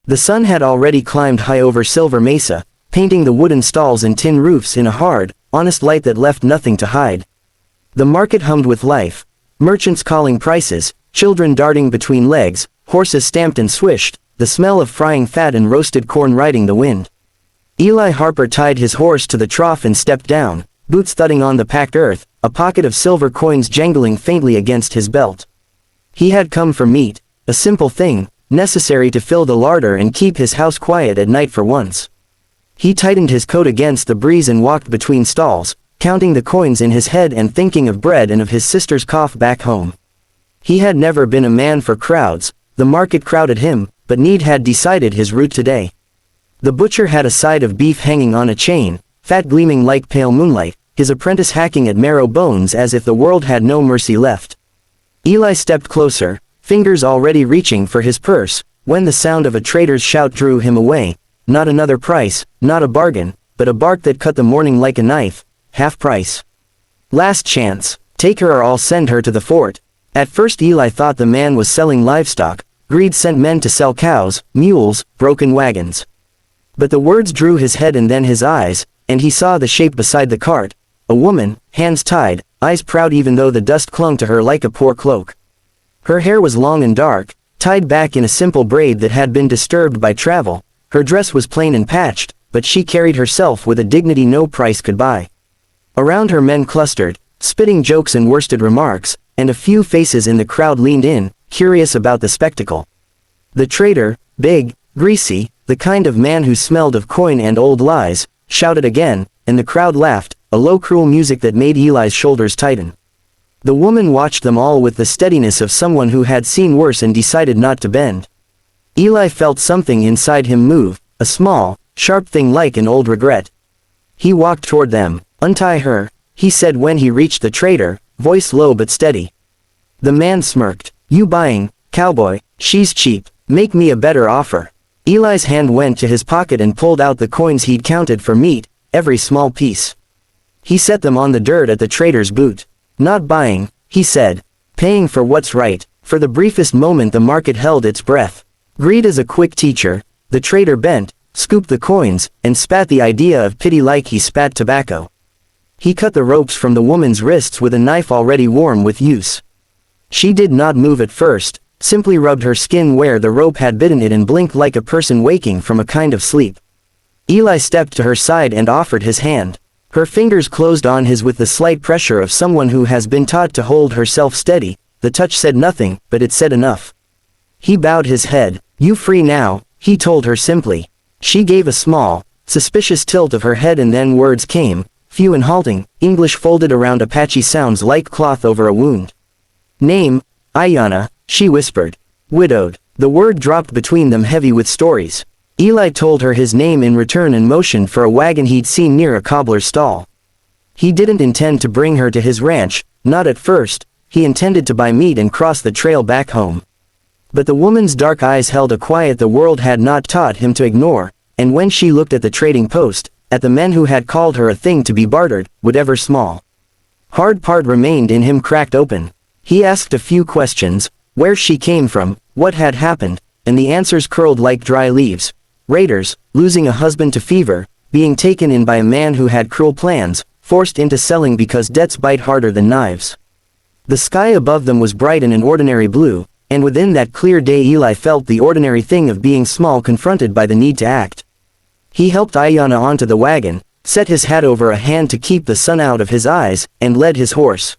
The sun had already climbed high over Silver Mesa, painting the wooden stalls and tin roofs in a hard, honest light that left nothing to hide. The market hummed with life, merchants calling prices, children darting between legs, horses stamped and swished, the smell of frying fat and roasted corn riding the wind. Eli Harper tied his horse to the trough and stepped down, boots thudding on the packed earth, a pocket of silver coins jangling faintly against his belt. He had come for meat, a simple thing, necessary to fill the larder and keep his house quiet at night for once. He tightened his coat against the breeze and walked between stalls, counting the coins in his head and thinking of bread and of his sister's cough back home. He had never been a man for crowds, the market crowded him, but need had decided his route today. The butcher had a side of beef hanging on a chain, fat gleaming like pale moonlight, his apprentice hacking at marrow bones as if the world had no mercy left. Eli stepped closer, fingers already reaching for his purse, when the sound of a trader's shout drew him away. Not another price, not a bargain, but a bark that cut the morning like a knife, half price. Last chance, take her or I'll send her to the fort. At first Eli thought the man was selling livestock, greed sent men to sell cows, mules, broken wagons. But the words drew his head and then his eyes, and he saw the shape beside the cart, a woman, hands tied, eyes proud even though the dust clung to her like a poor cloak. Her hair was long and dark, tied back in a simple braid that had been disturbed by travel. Her dress was plain and patched, but she carried herself with a dignity no price could buy. Around her men clustered, spitting jokes and worsted remarks, and a few faces in the crowd leaned in, curious about the spectacle. The trader, big, greasy, the kind of man who smelled of coin and old lies, shouted again, and the crowd laughed, a low cruel music that made Eli's shoulders tighten. The woman watched them all with the steadiness of someone who had seen worse and decided not to bend. Eli felt something inside him move, a small, sharp thing like an old regret. He walked toward them. Untie her, he said when he reached the trader, voice low but steady. The man smirked. You buying, cowboy, she's cheap, make me a better offer. Eli's hand went to his pocket and pulled out the coins he'd counted for meat, every small piece. He set them on the dirt at the trader's boot. Not buying, he said. Paying for what's right. For the briefest moment the market held its breath. Greed is a quick teacher. The trader bent, scooped the coins, and spat the idea of pity like he spat tobacco. He cut the ropes from the woman's wrists with a knife already warm with use. She did not move at first, simply rubbed her skin where the rope had bitten it and blinked like a person waking from a kind of sleep. Eli stepped to her side and offered his hand. Her fingers closed on his with the slight pressure of someone who has been taught to hold herself steady. The touch said nothing, but it said enough. He bowed his head. You free now, he told her simply. She gave a small, suspicious tilt of her head and then words came, few and halting, English folded around Apache sounds like cloth over a wound. Name, Ayanna, she whispered. Widowed. The word dropped between them heavy with stories. Eli told her his name in return and motioned for a wagon he'd seen near a cobbler's stall. He didn't intend to bring her to his ranch, not at first, he intended to buy meat and cross the trail back home. But the woman's dark eyes held a quiet the world had not taught him to ignore, and when she looked at the trading post, at the men who had called her a thing to be bartered, whatever small. Hard part remained in him cracked open. He asked a few questions, where she came from, what had happened, and the answers curled like dry leaves. Raiders, losing a husband to fever, being taken in by a man who had cruel plans, forced into selling because debts bite harder than knives. The sky above them was bright in an ordinary blue, and within that clear day Eli felt the ordinary thing of being small confronted by the need to act. He helped Ayanna onto the wagon, set his hat over a hand to keep the sun out of his eyes, and led his horse.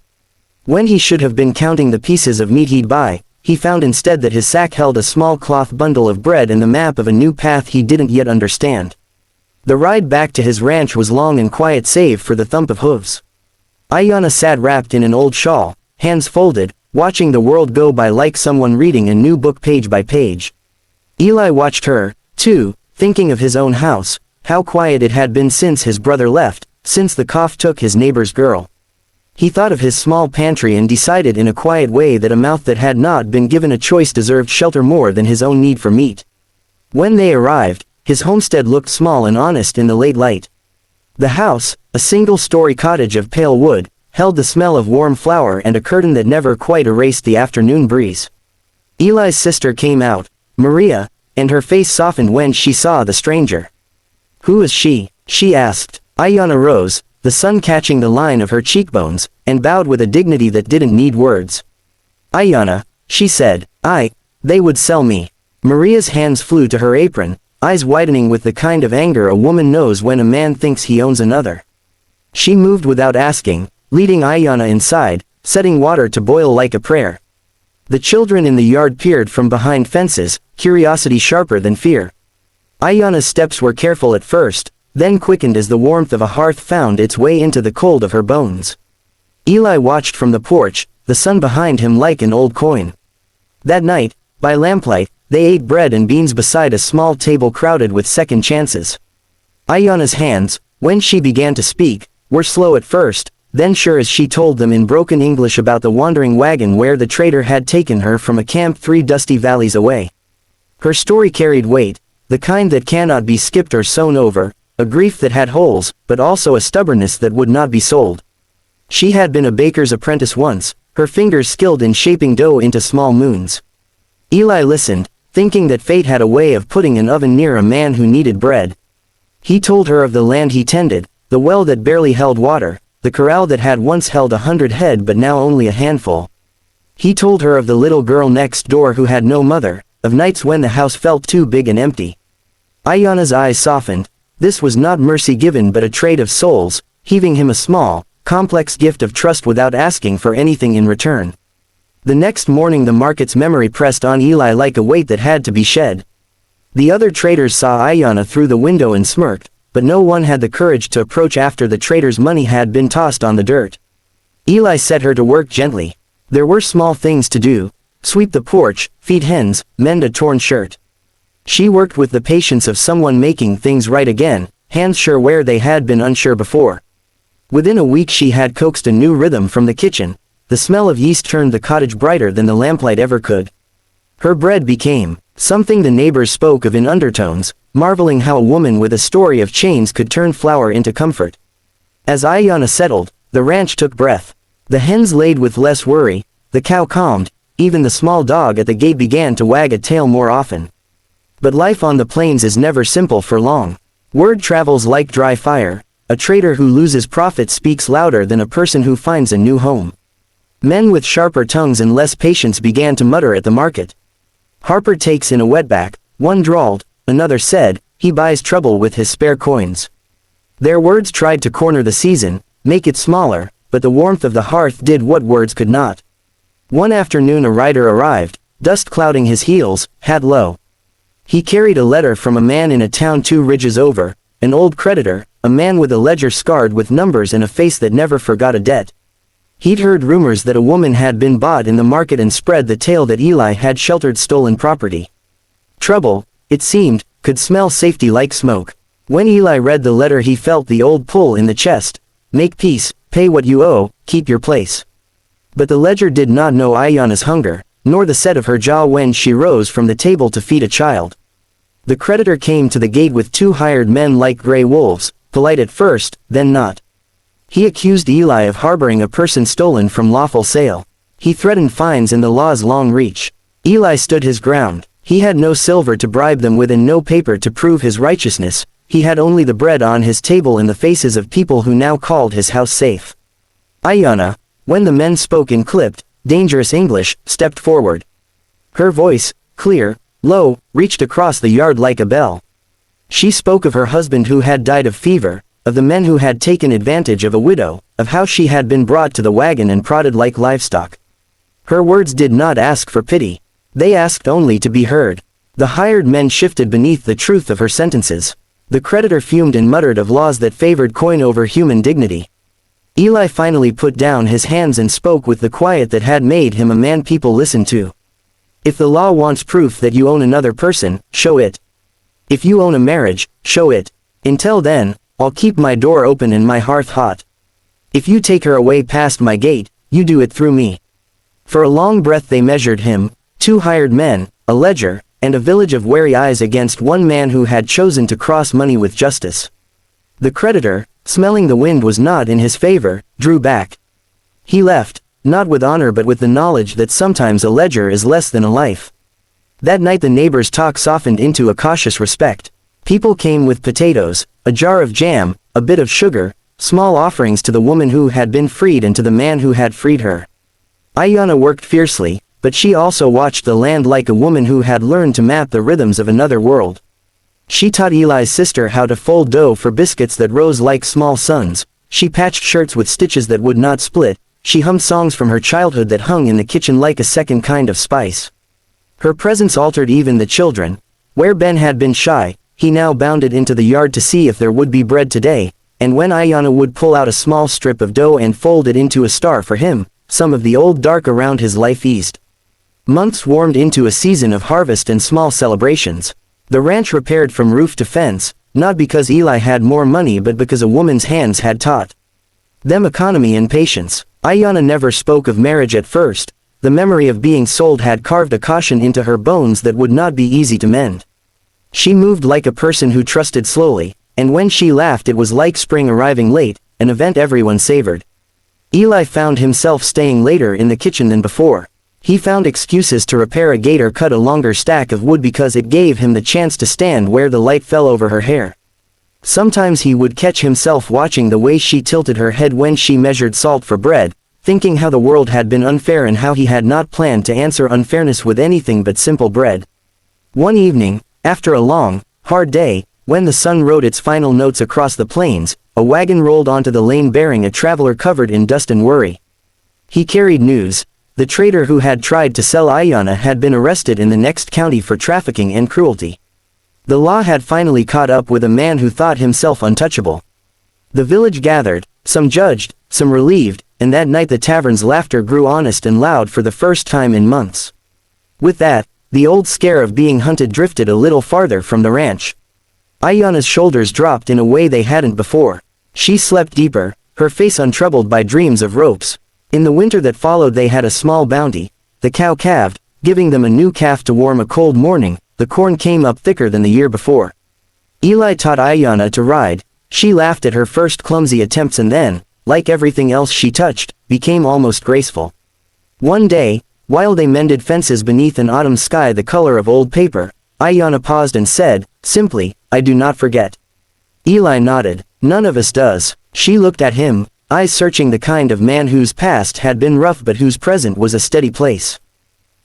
When he should have been counting the pieces of meat he'd buy, he found instead that his sack held a small cloth bundle of bread and the map of a new path he didn't yet understand. The ride back to his ranch was long and quiet save for the thump of hooves. Ayanna sat wrapped in an old shawl, hands folded, watching the world go by like someone reading a new book page by page. Eli watched her, too, thinking of his own house, how quiet it had been since his brother left, since the cough took his neighbor's girl. He thought of his small pantry and decided in a quiet way that a mouth that had not been given a choice deserved shelter more than his own need for meat. When they arrived, his homestead looked small and honest in the late light. The house, a single-story cottage of pale wood, held the smell of warm flour and a curtain that never quite erased the afternoon breeze. Eli's sister came out, Maria, and her face softened when she saw the stranger. "Who is she?" she asked. Ayanna rose, the sun catching the line of her cheekbones, and bowed with a dignity that didn't need words. "Ayanna," she said, they would sell me." Maria's hands flew to her apron, eyes widening with the kind of anger a woman knows when a man thinks he owns another. She moved without asking, leading Ayanna inside, setting water to boil like a prayer. The children in the yard peered from behind fences, curiosity sharper than fear. Ayanna's steps were careful at first, then quickened as the warmth of a hearth found its way into the cold of her bones. Eli watched from the porch, the sun behind him like an old coin. That night, by lamplight, they ate bread and beans beside a small table crowded with second chances. Ayanna's hands, when she began to speak, were slow at first, then sure as she told them in broken English about the wandering wagon where the trader had taken her from a camp 3 dusty valleys away. Her story carried weight, the kind that cannot be skipped or sewn over, a grief that had holes, but also a stubbornness that would not be sold. She had been a baker's apprentice once, her fingers skilled in shaping dough into small moons. Eli listened, thinking that fate had a way of putting an oven near a man who needed bread. He told her of the land he tended, the well that barely held water, the corral that had once held 100 head but now only a handful. He told her of the little girl next door who had no mother, of nights when the house felt too big and empty. Ayanna's eyes softened. This was not mercy given but a trade of souls, heaving him a small, complex gift of trust without asking for anything in return. The next morning the market's memory pressed on Eli like a weight that had to be shed. The other traders saw Ayanna through the window and smirked, but no one had the courage to approach after the trader's money had been tossed on the dirt. Eli set her to work gently. There were small things to do: sweep the porch, feed hens, mend a torn shirt. She worked with the patience of someone making things right again, hands sure where they had been unsure before. Within a week she had coaxed a new rhythm from the kitchen. The smell of yeast turned the cottage brighter than the lamplight ever could. Her bread became something the neighbors spoke of in undertones, marveling how a woman with a story of chains could turn flour into comfort. As Ayanna settled, the ranch took breath. The hens laid with less worry, the cow calmed, even the small dog at the gate began to wag a tail more often. But life on the plains is never simple for long. Word travels like dry fire. A trader who loses profit speaks louder than a person who finds a new home. Men with sharper tongues and less patience began to mutter at the market. "Harper takes in a wetback," one drawled, another said, "he buys trouble with his spare coins." Their words tried to corner the season, make it smaller, but the warmth of the hearth did what words could not. One afternoon a rider arrived, dust clouding his heels, hat low. He carried a letter from a man in a town 2 ridges over, an old creditor, a man with a ledger scarred with numbers and a face that never forgot a debt. He'd heard rumors that a woman had been bought in the market and spread the tale that Eli had sheltered stolen property. Trouble, it seemed, could smell safety like smoke. When Eli read the letter he felt the old pull in the chest: make peace, pay what you owe, keep your place. But the ledger did not know Ayanna's hunger, nor the set of her jaw when she rose from the table to feed a child. The creditor came to the gate with 2 hired men like gray wolves, polite at first, then not. He accused Eli of harboring a person stolen from lawful sale. He threatened fines in the law's long reach. Eli stood his ground. He had no silver to bribe them with and no paper to prove his righteousness. He had only the bread on his table and the faces of people who now called his house safe. Ayanna, when the men spoke in clipped, dangerous English, stepped forward. Her voice, clear, low, reached across the yard like a bell. She spoke of her husband who had died of fever, of the men who had taken advantage of a widow, of how she had been brought to the wagon and prodded like livestock. Her words did not ask for pity. They asked only to be heard. The hired men shifted beneath the truth of her sentences. The creditor fumed and muttered of laws that favored coin over human dignity. Eli finally put down his hands and spoke with the quiet that had made him a man people listened to. If the law wants proof that you own another person, show it. If you own a marriage, show it. Until then, I'll keep my door open and my hearth hot. If you take her away past my gate, you do it through me. For a long breath they measured him, 2 hired men, a ledger, and a village of wary eyes against one man who had chosen to cross money with justice. The creditor, smelling the wind was not in his favor, drew back. He left, not with honor but with the knowledge that sometimes a ledger is less than a life. That night the neighbors' talk softened into a cautious respect. People came with potatoes, a jar of jam, a bit of sugar, small offerings to the woman who had been freed and to the man who had freed her. Ayanna worked fiercely, but she also watched the land like a woman who had learned to map the rhythms of another world. She taught Eli's sister how to fold dough for biscuits that rose like small suns. She patched shirts with stitches that would not split. She hummed songs from her childhood that hung in the kitchen like a second kind of spice. Her presence altered even the children. Where Ben had been shy, he now bounded into the yard to see if there would be bread today, and when Ayanna would pull out a small strip of dough and fold it into a star for him, some of the old dark around his life eased. Months warmed into a season of harvest and small celebrations. The ranch repaired from roof to fence, not because Eli had more money but because a woman's hands had taught them economy and patience. Ayanna never spoke of marriage at first. The memory of being sold had carved a caution into her bones that would not be easy to mend. She moved like a person who trusted slowly, and when she laughed it was like spring arriving late, an event everyone savored. Eli found himself staying later in the kitchen than before. He found excuses to repair a gate or cut a longer stack of wood because it gave him the chance to stand where the light fell over her hair. Sometimes he would catch himself watching the way she tilted her head when she measured salt for bread, thinking how the world had been unfair and how he had not planned to answer unfairness with anything but simple bread. One evening, after a long, hard day, when the sun rode its final notes across the plains, a wagon rolled onto the lane bearing a traveler covered in dust and worry. He carried news. The trader who had tried to sell Ayanna had been arrested in the next county for trafficking and cruelty. The law had finally caught up with a man who thought himself untouchable. The village gathered, some judged, some relieved, and that night the tavern's laughter grew honest and loud for the first time in months. With that, the old scare of being hunted drifted a little farther from the ranch. Ayanna's shoulders dropped in a way they hadn't before. She slept deeper, her face untroubled by dreams of ropes. In the winter that followed they had a small bounty. The cow calved, giving them a new calf to warm a cold morning. The corn came up thicker than the year before. Eli taught Ayanna to ride. She laughed at her first clumsy attempts and then, like everything else she touched, became almost graceful. One day, while they mended fences beneath an autumn sky the color of old paper, Ayanna paused and said, simply, "I do not forget." Eli nodded. "None of us does." She looked at him, eyes searching the kind of man whose past had been rough but whose present was a steady place.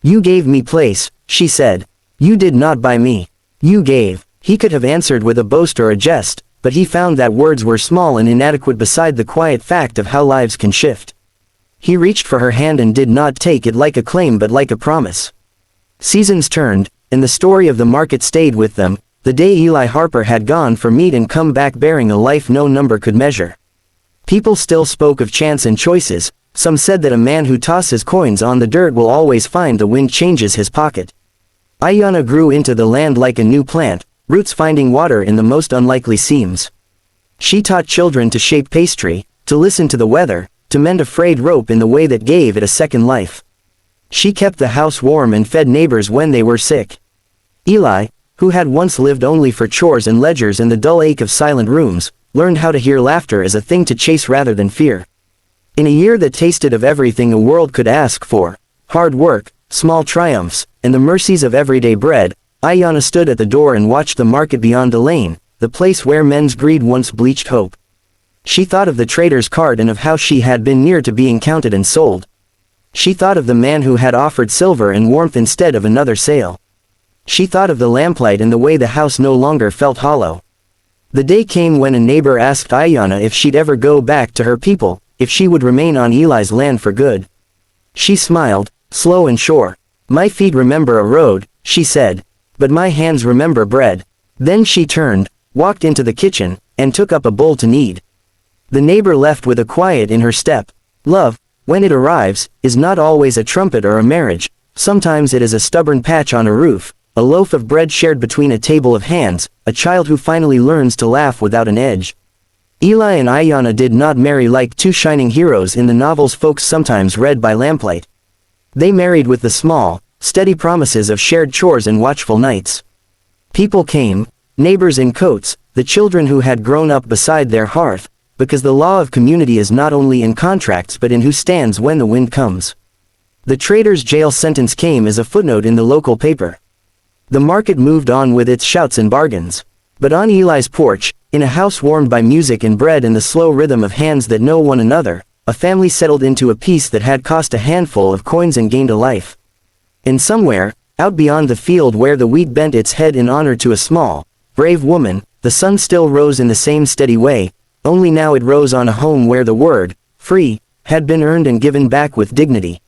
"You gave me place," she said. "You did not buy me. You gave." He could have answered with a boast or a jest, but he found that words were small and inadequate beside the quiet fact of how lives can shift. He reached for her hand and did not take it like a claim but like a promise. Seasons turned, and the story of the market stayed with them. The day Eli Harper had gone for meat and come back bearing a life no number could measure. People still spoke of chance and choices. Some said that a man who tosses coins on the dirt will always find the wind changes his pocket. Ayanna grew into the land like a new plant, roots finding water in the most unlikely seams. She taught children to shape pastry, to listen to the weather, to mend a frayed rope in the way that gave it a second life. She kept the house warm and fed neighbors when they were sick. Eli, who had once lived only for chores and ledgers and the dull ache of silent rooms, learned how to hear laughter as a thing to chase rather than fear. In a year that tasted of everything a world could ask for, hard work, small triumphs, and the mercies of everyday bread, Ayanna stood at the door and watched the market beyond the lane, the place where men's greed once bleached hope. She thought of the trader's cart and of how she had been near to being counted and sold. She thought of the man who had offered silver and warmth instead of another sale. She thought of the lamplight and the way the house no longer felt hollow. The day came when a neighbor asked Ayanna if she'd ever go back to her people, if she would remain on Eli's land for good. She smiled, slow and sure. "My feet remember a road," she said, "but my hands remember bread." Then she turned, walked into the kitchen, and took up a bowl to knead. The neighbor left with a quiet in her step. Love, when it arrives, is not always a trumpet or a marriage. Sometimes it is a stubborn patch on a roof, a loaf of bread shared between a table of hands, a child who finally learns to laugh without an edge. Eli and Ayanna did not marry like two shining heroes in the novels folks sometimes read by lamplight. They married with the small, steady promises of shared chores and watchful nights. People came, neighbors in coats, the children who had grown up beside their hearth, because the law of community is not only in contracts but in who stands when the wind comes. The trader's jail sentence came as a footnote in the local paper. The market moved on with its shouts and bargains. But on Eli's porch, in a house warmed by music and bread and the slow rhythm of hands that know one another, a family settled into a peace that had cost a handful of coins and gained a life. And somewhere, out beyond the field where the wheat bent its head in honor to a small, brave woman, the sun still rose in the same steady way, only now it rose on a home where the word, free, had been earned and given back with dignity.